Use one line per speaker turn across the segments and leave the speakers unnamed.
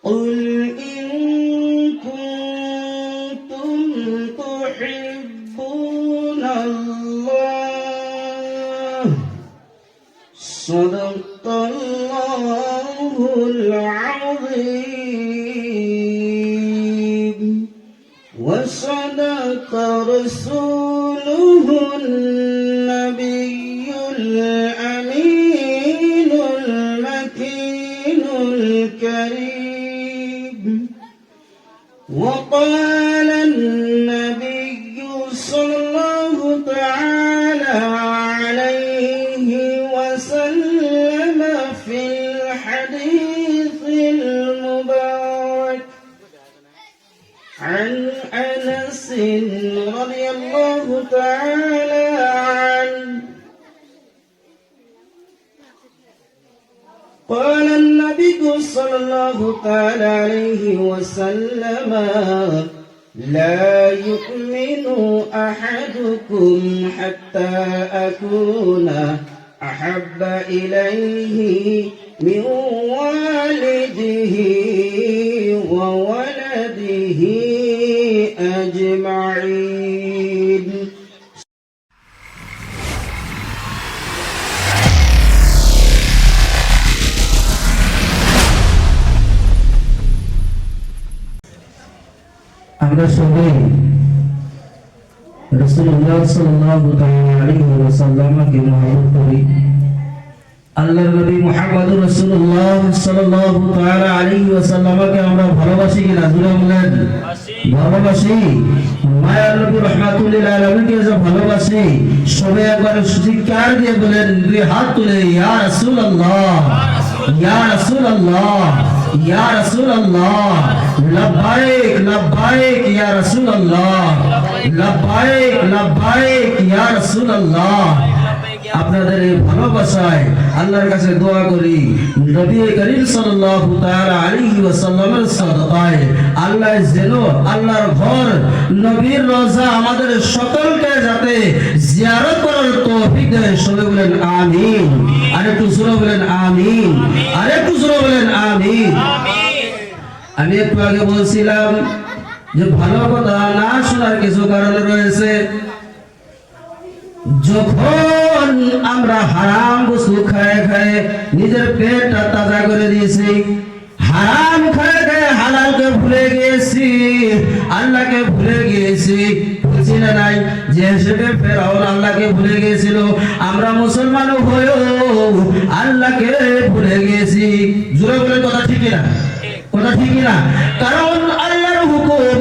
قل إن كنتم تحبون الله صدق الله العظيم وصدق رسوله النبي الأمين المكين الكريم وقال النبي صلى الله تعالى عليه وسلم في الحديث المبارك عن أنس رضي الله تعالى عنه قال النبي صلى الله تعالى عليه وسلم لا يؤمن أحدكم حتى أكون أحب إليه من والده وولده أجمعين
আমরা সবাই রাসূলুল্লাহ সাল্লাল্লাহু তাআলা আলাইহি ওয়াসাল্লামকে মহব্বত করি। আল্লাহর নবী মুহাম্মদুর রাসূলুল্লাহ সাল্লাল্লাহু তাআলা আলাইহি ওয়াসাল্লামকে আমরা ভালোবাসি কিনা? জোরে বলেন ভালোবাসি। মায়ার নবী রাহমাতুল লিল আলামিনকে যে ভালোবাসি, সবাই একবার চিৎকার দিয়ে বলেন, দুই হাত তুলে, ইয়া রাসূলুল্লাহ, ইয়া রাসূলুল্লাহ, ইয়া রাসূলুল্লাহ, লব্বাইক লব্বাইক ইয়া রাসূলুল্লাহ, লব্বাইক লব্বাইক ইয়া রাসূলুল্লাহ। আপনাদের এই ভালোবাসায় আল্লাহর কাছে দোয়া করি, নবী করিম সাল্লাল্লাহু তাআলা আলাইহি ওয়াসাল্লামের সাদাকায় আল্লাহ যেন আল্লাহর ঘর নবীর রওজা আমাদের সকলকে যাতে জিয়ারত করার তৌফিক দেয়। সবাই বলেন আমিন। আরেকটু জোরে বলেন আমিন, আরেকটু জোরে বলেন আমিন। আমি একটু আগে বলছিলাম যে ভালো কথা না শোনার কিছু কারণ রয়েছে। যখন আমরা হারাম বস্তু খায় খায় নিজের পেটটা তাজা করে দিয়েছি, হারাম খায় খায় হালালকে ভুলে গিয়েছি, আল্লাহকে ভুলে গিয়েছি, বুঝছি না নাই? যে হিসেবে ফেরাউন আল্লাহকে ভুলে গিয়েছিল, আমরা মুসলমান হয়েও আল্লাহকে ভুলে গিয়েছি। জোরে বলে কথা ঠিক না? কথা ঠিক না? কারণ আল্লাহর হুকুম,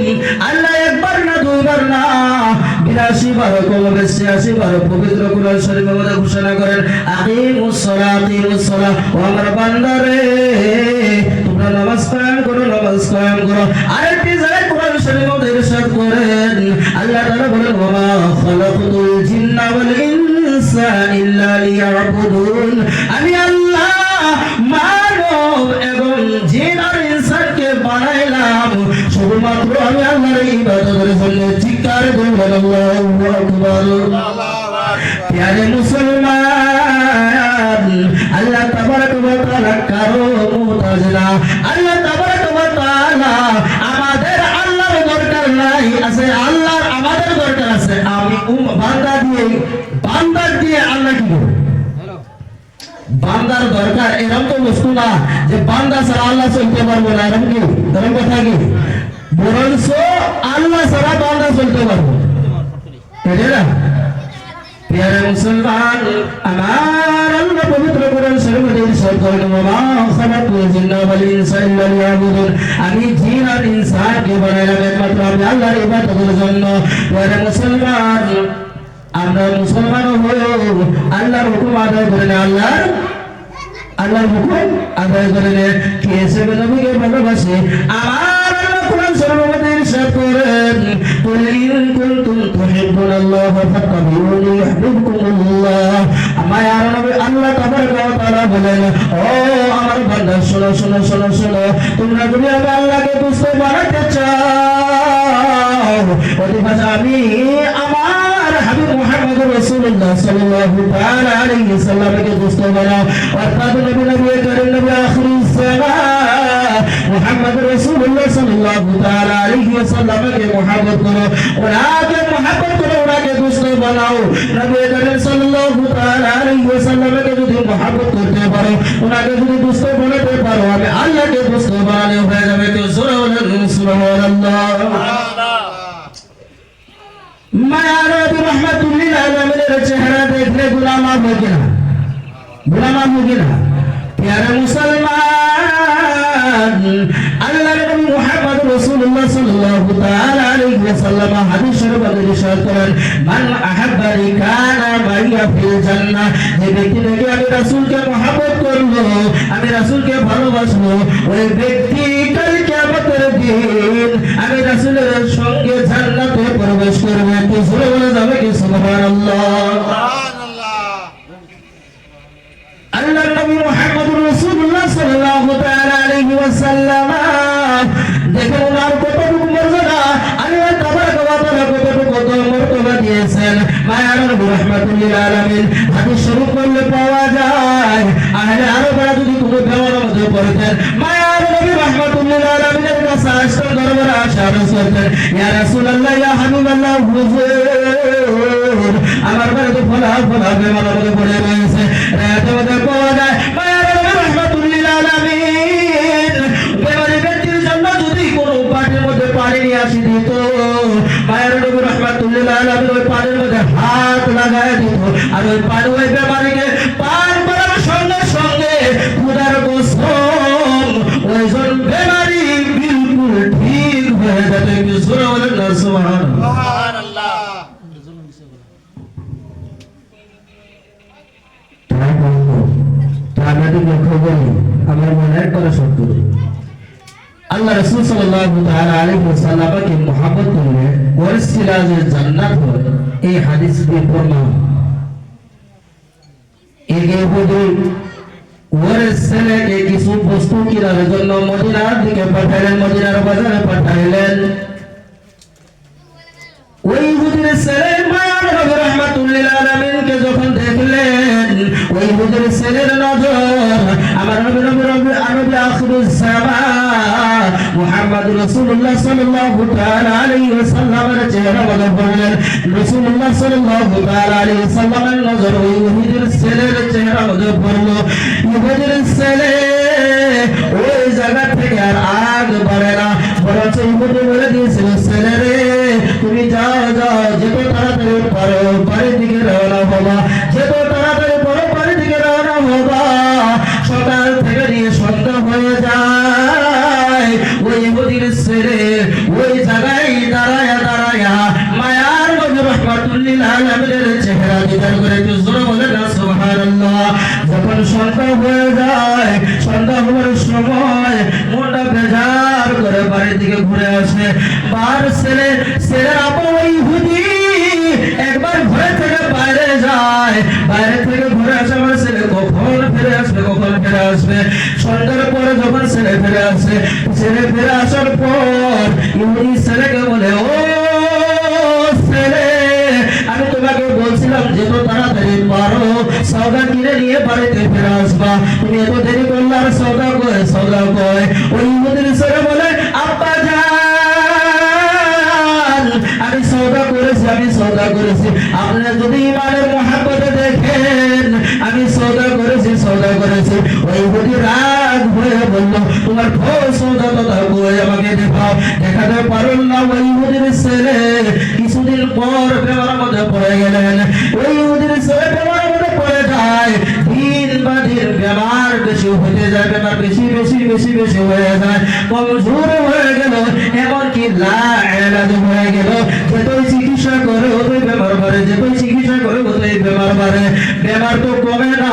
আল্লাহ একবার না দুইবার না ৮২ বার কলবে ৮৬ বার পবিত্র কুরআন শরীফের মধ্যে ঘোষণা করেন, আকিমুস সালাত আকিমুস সালাত। ও আমার বান্দারে, তোমরা নামাজ কায়েম করো, নামাজ কায়েম করো। আরেকটি জায়গায় কুরআন শরীফের মধ্যে ইরশাদ করেন, আল্লাহ তাআলা বলেন, ওয়া মা খালাকাতুল জিন্না ওয়াল ইনসা ইল্লা লিয়াবুদুন। আমি আল্লাহ মানব এবং জিন আর ইনসানকে বানাইলাম শুধুমাত্র আমি আল্লাহর ইবাদতের জন্য। চিৎকার করে বলেন আল্লাহু আকবার। প্যারে মুসলমান, আল্লাহ তাবারক ওয়া তাআলা কারো মুহতাজ না। আল্লাহ তাবারক ওয়া তাআলা আমাদের আল্লাহর দরকার নাই, আছে আল্লাহর আমাদের দরকার আছে। আমি বান্দা দিয়ে আল্লাহ কি করবে? বান্দার দরকার। এরকম তো বস্তু না যে বান্দা ছাড়া আল্লাহ চলতে পারবো না, এরকম কি? এরকম কথা কি? বরঞ্চ আল্লাহ ছাড়া বান্দা চলতে পারবো, তাই না? প্রিয় মুসলমান, আমার আল্লাহ পবিত্র কোরআন শরীফে ইরশাদ করেন, ওয়া মা খালাকাতুল জিন্না ওয়াল ইনসা ইল্লা লিয়াবুদুন। আমি জিন আর ইনসানকে বানাইলাম একমাত্র আমি আল্লাহর ইবাদতের জন্য। প্রিয় মুসলমান, আমরা মুসলমান হয়েও আল্লাহর হুকুম আদায় করে না, আল্লাহর হুকুম আদায় করে না। কে হিসেবে নবীকে ভালোবাসে? আমার আল্লাহ কোরআন শরীফের মধ্যে ইরশাদ করেন, কুল ইন কুনতুম তুহিব্বুনাল্লাহ ফাত্তাবিউনি ইউহিব্বুকুমুল্লাহ। মায়ার নবী আল্লাহ তাবারক ওয়া তাআলা বলেন, ও আমার বান্দা, শোনো শোনো শোনো শোনো, তোমরা যদি আল্লাহকে বুঝতে বানাতে চাও, অধিকাংশ আমি আমার হাবিব মুহাম্মদ রাসূলুল্লাহ সাল্লাল্লাহু তাআলা আলাইহি সাল্লামকে দুষ্ট বানাও। অর্থাৎ নবী করিম নবী আখিরুস জামান মুহাম্মদ রাসূলুল্লাহ সাল্লাল্লাহু তাআলা আলাইহি ওয়াসাল্লামকে মহব্বত করো, ওনাকে মহব্বত করো, ওনাকে দোস্ত বানাও। নবী করিম সাল্লাল্লাহু তাআলা আলাইহি ওয়াসাল্লামকে যদি মহব্বত করতে পারো, ওনাকে যদি দোস্ত বানাতে পারো, আমি আল্লাহকে দোস্ত বানালে হয়ে যাবে। কেউ জোরে বলেন সুবহানাল্লাহ। মায়া নবী রাহমাতুল্লিল আলামিনের চেহারা দেখলে গোলাম হবে কিনা? গোলাম হবে কিনা? প্যারা মুসলমান, আল্লাহর নবী মুহাম্মদ রাসূলুল্লাহ সাল্লাল্লাহু তাআলা আলাইহি ওয়াসাল্লাম হাদিস শরীফে ইরশাদ করেন, মান আহাব্বানি কানা মাইয়া ফিল জান্নাহ। যে ব্যক্তি নাকি আমি রাসূলকে মহব্বত করলো, আমি রাসূলকে ভালোবাসবো, ওই ব্যক্তি কাল কিয়ামতের দিন আমি রাসূলের সঙ্গে জান্নাতে প্রবেশ করবে। তো জোরে বলে যাবে কি সুবহানাল্লাহ। আল্লাহ নবী মুহাম্মদুর রাসূলুল্লাহ সাল্লাল্লাহু তাআলা আলাইহি ওয়াসাল্লাম দেখেন ওনার কতটুকু মর্যাদা, আল্লাহ তাবারক ওয়া তাআলা কতটুকু মর্যাদা দিয়েছেন। মায়ার নবী রাহমাতুল্লিল আলামিন হাদিস শরীফ পড়লে পাওয়া যায়, আহলে আরবরা যদি কোনো বেওয়ার মধ্যে পড়তেন, মায়ার নবী রাহমাতুল্লিল আলামিনের কাছে আসতেন, দরবারে আসা করতেন, ইয়া রাসূলুল্লাহ, ইয়া হাবিবাল্লাহ, হুজুর আমার ঘরে তো ফলা ফলা বেমার মধ্যে পড়ে রয়েছে। রাতে মধ্যে পাওয়া যায় মায়ার নবী রাহমাতুল্লিল আলামিন বেমারি ব্যক্তির জন্য যদি কোনো পানির মধ্যে পানি নিয়ে আসি দিত, মায়ার নবী রাহমাতুল্লিল আলামিন ওই পানির মধ্যে হাত লাগায় দিত, আর ওই পানি ওই বেমারিকে পান করার সঙ্গে সঙ্গে খোদার কসম ওইজন বেমারি বিলকুল ঠিক হয়ে যাবে। কি জোরে বলেন না সুবহানাল্লাহ। আমার মনের কথা সত্য, আল্লাহ রাসূল সাল্লাল্লাহু তাআলা আলাইহি ওয়াসাল্লামকে মহব্বত করলে ওয়াসিলা যে জান্নাত হয়, এই হাদিস দিয়ে প্রমাণ। এই ইহুদি ওর ছেলেকে কিছু বস্তু কেনার জন্য মদিনার দিকে পাঠাইলেন, মদিনার বাজারে পাঠাইলেন। ওই ইহুদির ছেলে মায়ার নবী রাহমাতুল্লিল আলামিনকে যখন দেখলেন, ওই ইহুদির ছেলের নজর আমার নবী আখিরুজ জামান মুহাম্মদ রাসূলুল্লাহ সাল্লাল্লাহু তাআলা আলাইহি ওয়াসাল্লামের চেহারা মধ্যে পড়লেন। রাসূলুল্লাহ সাল্লাল্লাহু তাআলা আলাইহি ওয়াসাল্লামের নজর ওই ইহুদির ছেলের চেহারা মধ্যে পড়লো। ইহুদির ছেলে ওই জায়গা থেকে আর আগ বাড়ে না, বরঞ্চ ইহুদি বলে দিয়েছিল, ছেলে রে তুমি যাও যাও, যত তাড়াতাড়ি পারো বাড়ির দিকে রওনা হবা, যত তাড়াতাড়ি পারো বাড়ির দিকে রওনা হবা। সকাল থেকে নিয়ে সন্ধ্যা হয়ে যায়, ওই ইহুদির ছেলে ওই জায়গায় দাঁড়ায়া দাঁড়ায়া মায়ার নবী রাহমাতুল্লিল আলামিনের চেহারা দিদার করে। একটু জোরে বলেন না সুবহানাল্লাহ। যখন সন্ধ্যা হয়ে যায়, সন্ধ্যা হওয়ার সময় মনটা বেজার করে বাড়ির দিকে ঘুরে আসে। বার ছেলের আপন ওই ইহুদি একবার ঘরে থেকে বাইরে যায়, বাইরে থেকে ঘুরে আসে, আমার ছেলে কখন ফিরে আসবে, কখন ফিরে আসবে। সন্ধ্যার পরে যখন ছেলে ফিরে আসে, ছেলে ফিরে আসার পর ইহুদি ছেলেকে বলে, ও ছেলে, আমি তোমাকে বলছিলাম যত তাড়াতাড়ি পারো সওদা কিনে নিয়ে বাড়িতে ফিরে আসবা, তুমি এত দেরি করলে আর সওদা কয়। ওই ইহুদির ছেলে বলে, আব্বা জান, আমি সওদা করেছি, আপনারা যদি ইমানের মহব্বতে দেখেন আমি সওদা করেছি। ওই ইহুদি রাগ হয়ে বলল, তোমার সওদা কথা কই আমাকে দেখাতে পারো না। ওই ইহুদির ছেলে কিছুদিন পর বেমার মধ্যে পড়ে গেলেন। ওই ইহুদির ছেলে বেমার মধ্যে পড়ে যায়, দিন বা দিন বেমার বেশি হতে যায়, বেমার বেশি হয়ে যায়, কমজোর হয়ে গেল, এমনকি লা ইলাজ হয়ে গেল। যতই চিকিৎসা করে ওই বেমার বাড়ে, যতই চিকিৎসা করে ওই বেমার বাড়ে, বেমার তো কমে না।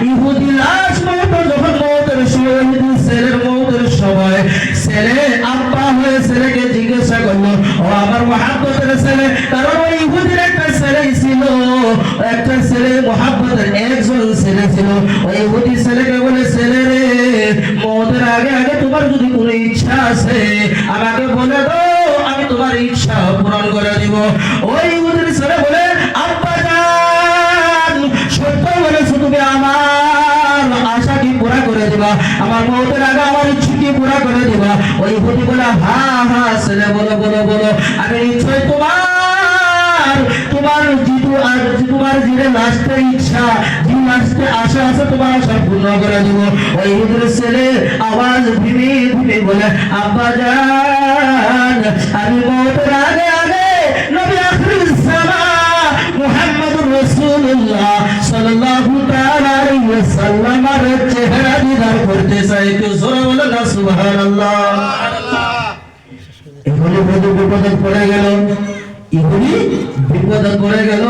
ইহুদি লাশ মতো যখন মৌতের সময়, ইহুদি ছেলের মৌতের সময়, ছেলে আব্বা হয়ে ছেলেকে জিজ্ঞাসা করলো, ও আমার মহব্বতের ছেলে, কারণ ওই ইহুদির একটা ছেলে ছিল, একটা ছেলে মহব্বতের একজন ছেলে ছিল। ওই ইহুদি ছেলেকে বলে, ছেলে রে, মৌতের আগে আগে তোমার যদি কোনো ইচ্ছা আছে আমাকে বলে দাও, আমি তোমার ইচ্ছা পূরণ করে দিব। ওই ইহুদির ছেলে বলে, আব্বা জান, সত্য বলেছো, তুমি আমার আশা কি পুরা করে দিবা, আমার মৌতের আগে আমার ইচ্ছা কি পুরা ক্ষমা করে দিবা। ওই ইহুদি বলে হ্যাঁ হ্যাঁ ছেলে বলো বলো বলো, আমি নিশ্চয় তোমার যে লাস্টের ইচ্ছা, যে লাস্টে আশা আছে তোমার আশা পূর্ণ করে দিব। ওই ইহুদির ছেলে আওয়াজ ভিমে ভিমে বলে আব্বা জান, আমি মওতের আগে আগে নবী আখিরুস জামান মুহাম্মদুর রাসূলুল্লাহ সাল্লাল্লাহু তাআলা আলাইহি ওয়াসাল্লামের চেহারা দিদার করতে চাই। তো জোরে বলো না সুবহানাল্লাহ। এগুলি বিপদে পড়ে গেল, ইহুদি বিপদে পড়ে গেল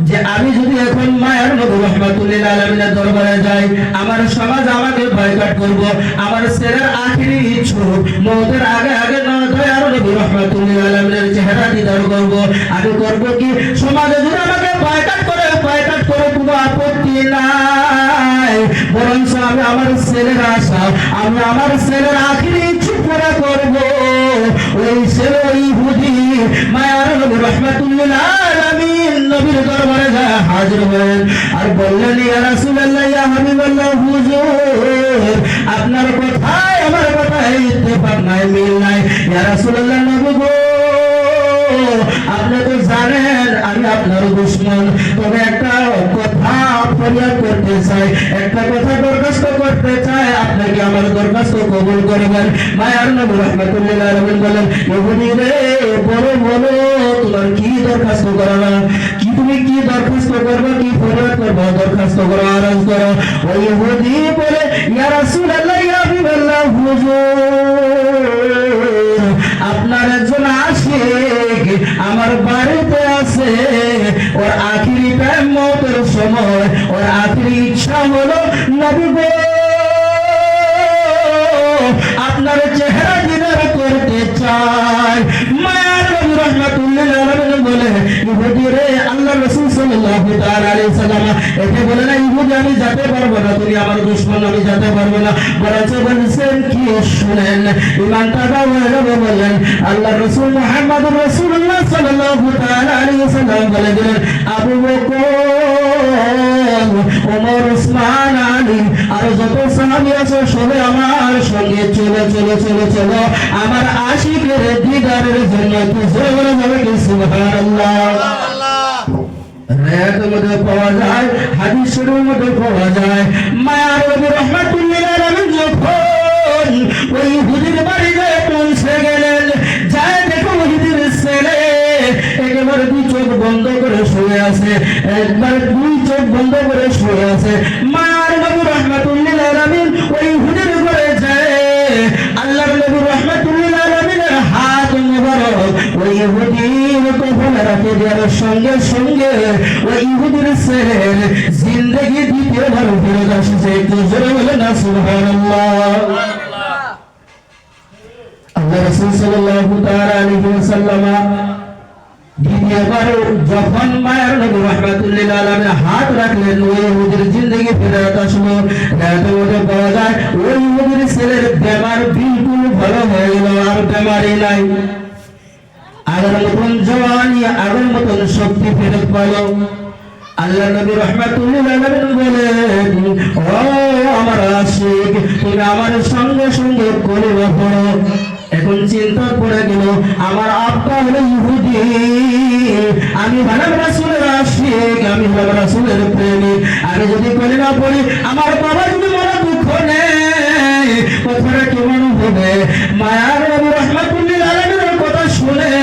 যে আমি যদি এখন মায়ের নবী রাহমাতুল্লিল আলামিনের দরবারে যাই, আমার সমাজ আমাকে বয়কট করব, আমার ছেলের আখিরি ইচ্ছা মওতের আগে আগে না দয়ার নবী রাহমাতুল্লিল আলামিনের চেহারা দিদার করব। আমি করব কি, সমাজে যদি আমাকে বয়কট করে কোনো আপত্তি নাই, বরঞ্চ আমি আমার ছেলের আশা, আমি আমার ছেলের আখিরি ইচ্ছা পুরা করব। ওই ছেলে ইহুদি মায়ার নবী রাহমাতুল্লিল আলামিন নবীর দরবারে যায় হাজির হলেন আর বললেন ইয়া রাসূলুল্লাহ ইয়া হাবিবাল্লাহ হুজুর, আপনার কথায় আমার কথায় ইত্তেফাক নাই, মিল নাই। ইয়া রাসূলুল্লাহ নবী গো, আপনি তো জানেন আমি আপনার দুশমন, তবে একটা কথা ফরিয়াদ করতে চাই, একটা কথা দরখাস্ত করতে চাই, আপনাকে আমার দরখাস্ত কবুল করবেন। মায়ার নবী রাহমাতুল্লিল আলামিন বলেন ইহুদি রে বলো বলো তোমার কি দরখাস্ত করা, কি তুমি কি দরখাস্ত করবে, কি ফরিয়াদ করবে, দরখাস্ত করো, আরজ করো। ওই ইহুদি বলে ইয়া রাসূলুল্লাহ ইয়া হাবিবাল্লাহ হুজুর, আপনার একজন আশিক আমার বাড়িতে আছে, ওর আখিরি টাইম মওতের সময় ওর আখিরি ইচ্ছা হলো নবী গো আপনার চেহারা দিদার করতে চাই। মায়ার নবী রাহমাতুল্লিল আলামিন বলে ইহুদি রে, আল্লাহর রাসূল সাল্লাল্লাহু তাআলা আলাইহি সাল্লাম এতে বলে না ইহুদি আমি যেতে পারবো না, তুমি আমার দুশমন, আমি যেতে পারবো না। বরঞ্চ বলছেন কি শুনেন, ঈমান তাবা হয়ে যাবে বললেন আল্লাহর রাসূল মুহাম্মদুর রাসূলুল্লাহ সাল্লাল্লাহু তাআলা আলাইহি সাল্লাম বলে দিলেন আবু বকর, ওমর, উসমান, আলী আর যত সাহাবী আছে সবাই আমার সঙ্গে চলো চলো চলো চলো আমার আশিকের দিদারের জন্য। তো জোরে বলে যাবে কি সুবহানাল্লাহ। রিয়াতের মধ্যে পাওয়া যায়, হাদিসের মধ্যে পাওয়া যায়, মায়ার নবী রাহমাতুল্লিল আলামিন যখন ওই ইহুদির বাড়ি যায় পৌঁছে গেলেন, যায় দেখো ইহুদির ছেলে একেবারে দুই চোখ বন্ধ করে শুয়ে আছে, একবার দুই চোখ বন্ধ করে শুয়ে আছে। মায়ার নবী রাহমাতুল্লিল আলামিন ওই ইহুদির ঘরে যায়, আল্লাহর নবী রাহমাতুল্লিল আলামিনের হাত মোবারক ওই ইহুদির কফনে রাখে দেওয়ার সঙ্গে সঙ্গে ওই ইহুদির ছেলের জিন্দেগি দ্বিতীয়বার ফেরত আসছে। একটু জোরে বলে না সুবহানাল্লাহ। আল্লাহ রাসূল সাল্লাল্লাহু তাআলা আলাইহি ওয়াসাল্লাম দ্বিতীয়বার যখন মায়ের নবী রাহমাতুল্লিল আলামিন হাত রাখলেন, ওই ইহুদির জিন্দেগি ফেরত আসলো। রাতের মধ্যে পাওয়া যায় ওই ইহুদির ছেলের বেমার বিলকুল ভালো হয়ে গেল, আর বেমারই নাই, আগের মতন জওয়ানি, আগের মতন শক্তি ফেরত পেল। আল্লাহ নবী রাহমাতুল্লিল আলামিন বলেন ও আমার আশিক, তুমি আমার সঙ্গে সঙ্গে কলিমা পড়ো। এখন চিন্তা পড়ে গেল আমার আব্বা হলো ইহুদি, আমি হলাম রাসূলের আশিক, আমি হলাম রাসূলের প্রেমিক, আমি যদি কলিমা পড়ি আমার বাবা যদি মনে দুঃখ নেই, কথাটা কেমন হবে? মায়ার নবী রাহমাতুল্লিল আলামিনের কথা শুনে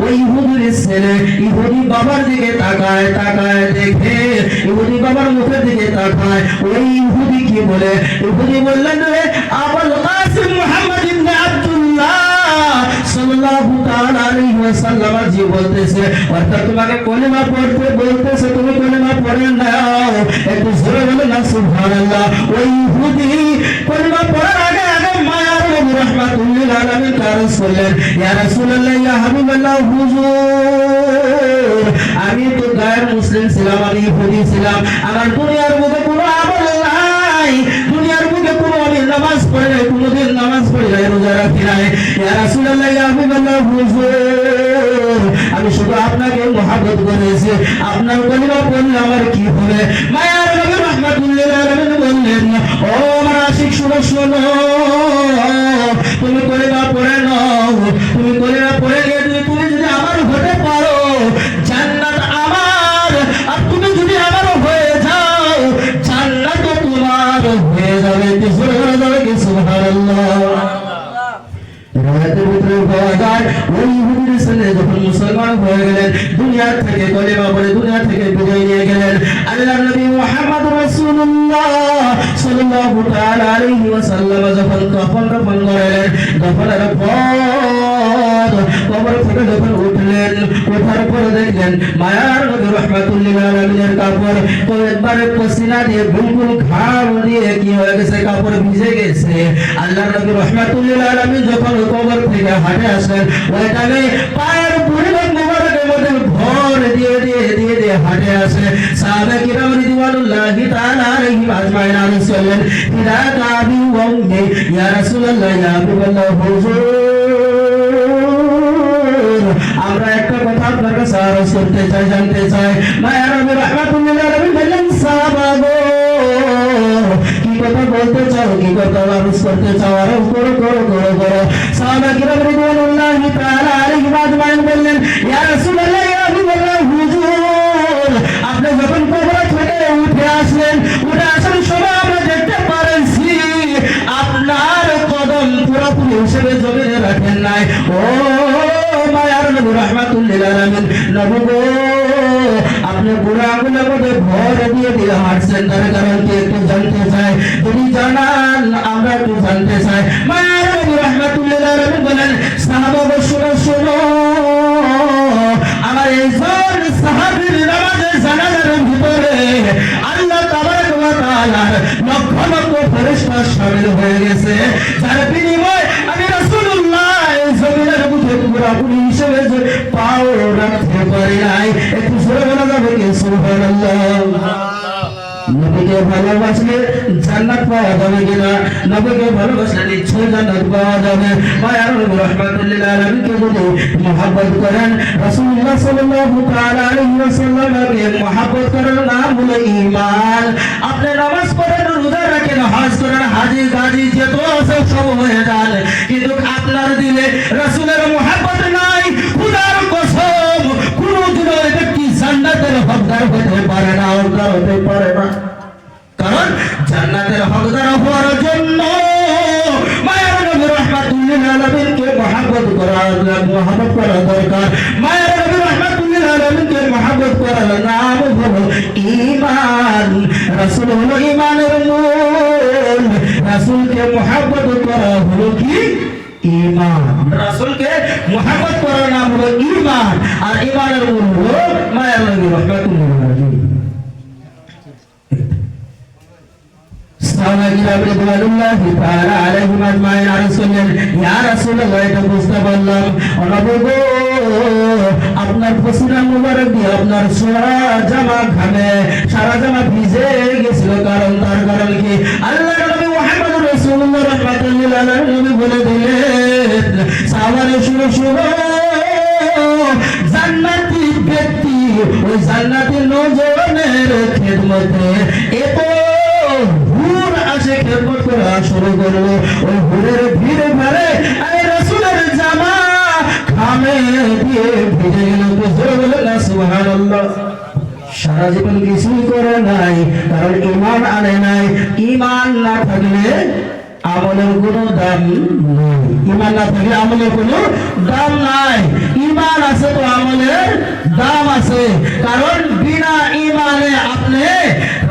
ওই ইহুদির ছেলে ইহুদি বাবার দিকে তাকায়, তাকায় দেখে ইহুদি বাবার মুখের দিকে তাকায়, ওই ইহুদি কি বলে? ইহুদি বললেন রে আবুল কাসিম মুহাম্মদ ইবনে আব্দুল্লাহ সাল্লাল্লাহু তাআলা আলাইহি ওয়াসাল্লাম জি বলতেছে, অর্থাৎ তোমাকে কলিমা পড়তে বলতেছে, তুমি কলিমা পড়ে নাও। একটু জোরে বলো না সুবহানাল্লাহ। ওই ইহুদি কলিমা পড়ার আগে আগে মায়ার নবী রাহমাতুল্লিল আলামিন কারণ বললেন ইয়া রাসূলুল্লাহ ইয়া হাবিবাল্লাহ হুজুর, আমি তো গায়ের মুসলিম ছিলাম, আমি ইহুদি ছিলাম, আমার দুনিয়ার মধ্যে কোনো আমল নাই, দুনিয়ার মধ্যে কোনো আমি নামাজ পড়ি নাই, কোনোদিন নামাজ পড়ি নাই, রোজা রাখি নাই। ইয়া রাসূলুল্লাহ ইয়া হাবিবাল্লাহ হুজুর, আমি শুধু আপনাকে মহব্বত করেছি, আপনার কলিমা পড়লে আমার কি হবে? মায়ার নবী রাহমাতুল্লিল আলামিন বললেন ও আমার আশিক, শুনো শুনো, ওই ইহুদির ছেলে যখন মুসলমান হয়ে গেলেন, দুনিয়া থেকে কলেমা পড়ে দুনিয়া থেকে বিদায় নিয়ে গেলেন, আল্লাহর নবী মুহাম্মদ রাসূলুল্লাহ সাল্লাল্লাহু তাআলা আলাইহি ওয়াসাল্লাম যখন দফন করালেন, দফনের পর কবর থেকে যখন উঠলেন, ওঠার পর দেখলেন মায়ার নবী রাহমাতুল লিল আলামিনের কাপড় তো একবারে পসিনা দিয়ে বিলকুল ঘাম দিয়ে কি হয়ে গেছে, কাপড় ভিজে গেছে। আল্লাহর নবী রাহমাতুল লিল আলামিন যখন কবর থেকে হাঁটে আসলেন, ওই টাইমে পায়ের পরিমাণ মোবারকের মধ্যে ভর দিয়ে দিয়ে দিয়ে দিয়ে হাঁটে আসে। সাহাবা কিরাম রিদওয়ানুল্লাহি তাআলা আলাইহিম আজমাইন আরজ করলেন, ইলা কাবি ওয়া উম্মি ইয়া রাসূলুল্লাহ ইয়া হাবিবাল্লাহ হুজুর, আমরা একটা কথা আপনার কাছে আরজ করতে চাই, জানতে চাই। মায়া নবী রাহমাতুল লিল আলামিন বললেন, সাহাবা গো কি কথা বলতে চাও, কি কথা আরজ করতে চাও, আরজ করো করো করো করো। সাহাবা কিরাম রিদওয়ানুল্লাহি তাআলা আলাইহিম আজমাইন বললেন, ইয়া রাসূলুল্লাহ ইয়া হাবিবাল্লাহ হুজুর, আপনি যখন কবর থেকে উঠে আসলেন, উঠে আসার সময় আমরা দেখতে পারেছি আপনার কদম পুরোপুরি হিসেবে জমিনে রাখেন নাই। ও মায়ার নবী রাহমাতুল লিল আলামিন, নবী গো আপনি বুড়া আঙুলের মধ্যে ভর দিয়ে দিয়ে হাঁটছেন, তার কারণ কি একটু জানতে চাই, যদি জানান আমরা একটু জানতে চাই। মায়ার নবী রাহমাতুল লিল আলামিন বলেন, সাহাবা শুনো শুনো, আমার এইজন সাহাবীর নামাজের জানাজার ভিতরে আল্লাহ তাবারক ওয়া তাআলার লক্ষ লক্ষ ফেরেশতা শামিল হয়ে গেছে, যার বিনিময়ে আমি রাসূলুল্লাহ এই জমিনের বুকে পুরোপুরি হিসেবে পাও রাখতে পারি নাই। একটু জোরে বলা যাবে কি সুবহানাল্লাহ। নবীকে ভালোবাসলে জান্নাত পাওয়া যাবে কিনা? নবীকে ভালোবাসলে নিশ্চয়ই জান্নাত পাওয়া যাবে। মায়ার নবী রাহমাতুল লিল আলামিনকে যদি মহব্বত করেন, রাসূলুল্লাহ সাল্লাল্লাহু তাআলা আলাইহি ওয়াসাল্লামকে মহব্বত করার নাম হলো ঈমান। আপনি নামাজ পড়েন, রোজা রাখেন, হজ করেন, হাজী গাজী যত আছে সব হয়ে যান, কিন্তু আপনার দিলে রাসূলের মহব্বত নাই, খোদার কসম কোনদিনও এই ব্যক্তি জান্নাতের হকদার হতে পারে না, হকদার হতে পারে না। কারণ জান্নাতের হকদার হওয়ার জন্য মায়ার নবী রাহমাতুল লিল আলামিনকে মহব্বত করা দরকার। মায়ার নবী রাহমাতুল লিল আলামিনকে মহব্বত করার নাম হলো ঈমান। রাসূল হলো ঈমানের মূল, রাসূলকে মহব্বত করা হলো কি? ঈমান। রাসূলকে মহব্বত করার নাম হলো ঈমান, আর ঈমানের মূল হলো মায়ার নবী রাহমাতুল লিল আলামিন। সাহাবা কিরাম রিদওয়ানুল্লাহি তাআলা আলাইহিম আজমাইন আরজ করলেন, ইয়া রাসূলুল্লাহ, এটা বুঝতে পারলাম নবী গো আপনার পসিনা মুবারক দিয়ে আপনার সারা জামা ঘামে, সারা জামা ভিজে গেছিল, কারণ তার কারণ কি? আল্লাহর নবী মুহাম্মদ রাসূলুল্লাহ রাহমাতুল লিল আলামিন বলে দিলেন, সাহাবারে শুনো শুনো, জান্নাতি ব্যক্তি ওই জান্নাতি নজনের খেদমতে এত হুর আসে খেদমত করা শুরু করলো, ওই হুরের ভিড়ে ভরে আরে রাসূলের জামা ঘামে দিয়ে ভিজে গেল। জোরে বলেন না সুবহানাল্লাহ। সারা জীবন কিছুই করে নাই, কারণ ঈমান আনে নাই। ঈমান না থাকলে আমলের কোনো দাম নাই, ঈমান না থাকলে আমলের কোনো দাম নাই। ঈমান আছে তো আমলের দাম আছে, কারণ বিনা ঈমানে আপনি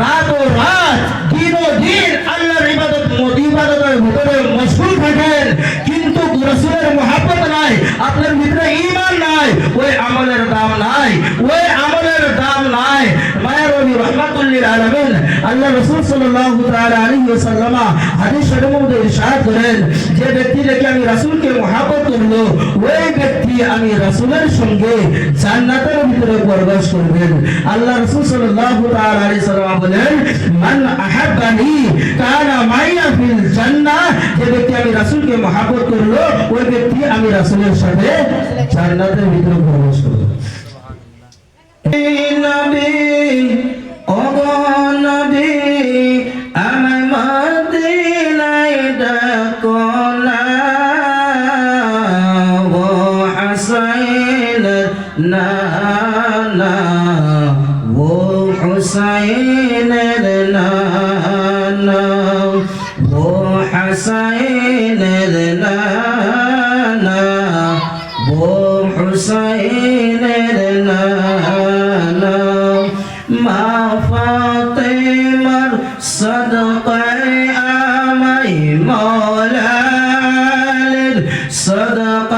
রাত ও রাত দিন ও দিন আল্লাহর ইবাদতের ভিতরে মশগুল থাকেন, কিন্তু রাসূলের মহব্বত নাই, আপনার ভিতরে ঈমান নাই, ওই আমলের দাম নাই, ওই আমলের দাম নাই। মায়ার নবী রাহমাতুল লিল আলামিন আল্লাহ রাসূল সাল্লাল্লাহু তাআলা আলাইহি ওয়াসাল্লাম হাদিস শরীফের মধ্যে ইরশাদ করেন, যে ব্যক্তি দেখে আমি রাসূলকে মহব্বত করলো, ওই ব্যক্তি আমি রাসূলের সঙ্গে জান্নাতের ভিতরে প্রবেশ করবেন। আল্লাহ রাসূল সাল্লাল্লাহু তাআলা আলাইহি ওয়াসাল্লাম বলেন, মান আহাব্বানি কানা মাইয়া ফিল জান্নাহ, যে ব্যক্তি আমি রাসূলকে মহব্বত করলো, ওই ব্যক্তি আমি রাসূলের সাথে জান্নাতের ভিতরে প্রবেশ করবে। নবী ওগো নবী আমায় মদিনায় ডাকো না, ও হাসাইন নানা, ও হুসাইনের নানা, ও হাসাইনের নানা, ও صدق